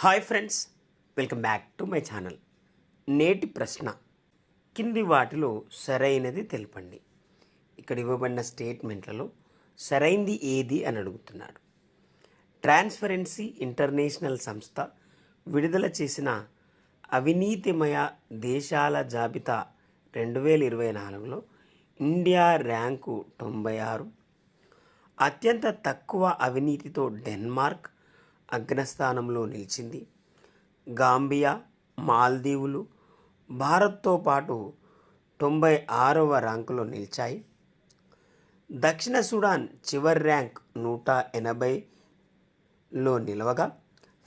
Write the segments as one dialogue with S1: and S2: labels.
S1: Hi friends, welcome back to my channel. నేటి ప్రశ్న, కింది వాటిలో సరైనది తెలపండి. ఇక్కడ ఇవ్వబడిన స్టేట్మెంట్లలో సరైంది ఏది అని అడుగుతున్నాడు. ట్రాన్స్పరెన్సీ ఇంటర్నేషనల్ సంస్థ విడుదల చేసిన అవినీతిమయ దేశాల జాబితా 2024లో ఇండియా ర్యాంకు 96, అత్యంత తక్కువ అవినీతితో డెన్మార్క్ అగ్రస్థానంలో నిలిచింది. గాంబియా, మాల్దీవులు భారత్తో పాటు 96వ ర్యాంకులో నిలిచాయి. దక్షిణ సుడాన్ చివరి ర్యాంక్ 180లో నిలవగా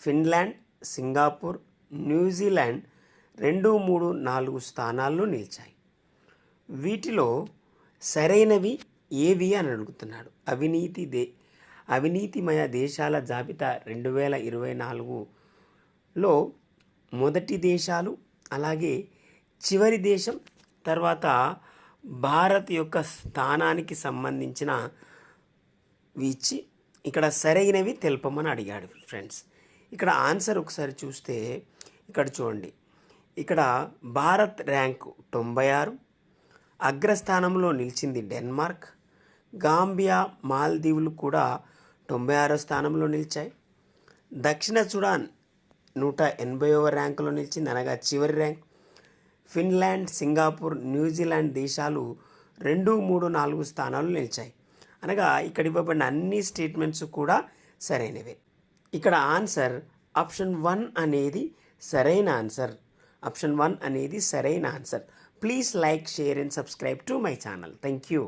S1: ఫిన్లాండ్, సింగపూర్, న్యూజిలాండ్ 2, 3, 4 స్థానాల్లో నిలిచాయి. వీటిలో సరైనవి ఏవి అని అడుగుతున్నాడు. అవినీతిమయ దేశాల జాబితా 2024లో మొదటి దేశాలు, అలాగే చివరి దేశం, తర్వాత భారత్ యొక్క స్థానానికి సంబంధించిన ఇచ్చి ఇక్కడ సరైనవి తెలపమని అడిగాడు ఫ్రెండ్స్. ఇక్కడ ఆన్సర్ ఒకసారి చూస్తే ఇక్కడ చూడండి, ఇక్కడ భారత్ ర్యాంకు 96, అగ్రస్థానంలో నిలిచింది డెన్మార్క్. గాంబియా, మాల్దీవులు కూడా 96వ స్థానంలో నిలిచాయి. దక్షిణ సుడాన్ 180వ ర్యాంకులో నిలిచింది, అనగా చివరి ర్యాంక్. ఫిన్లాండ్, సింగపూర్, న్యూజిలాండ్ దేశాలు 2, 3, 4 స్థానాలు నిలిచాయి. అనగా ఇక్కడ ఇవ్వబడిన అన్ని స్టేట్మెంట్స్ కూడా సరైనవే. ఇక్కడ ఆన్సర్ ఆప్షన్ 1 అనేది సరైన ఆన్సర్. ఆప్షన్ 1 అనేది సరైన answer. Please like, share and subscribe to my channel. Thank you.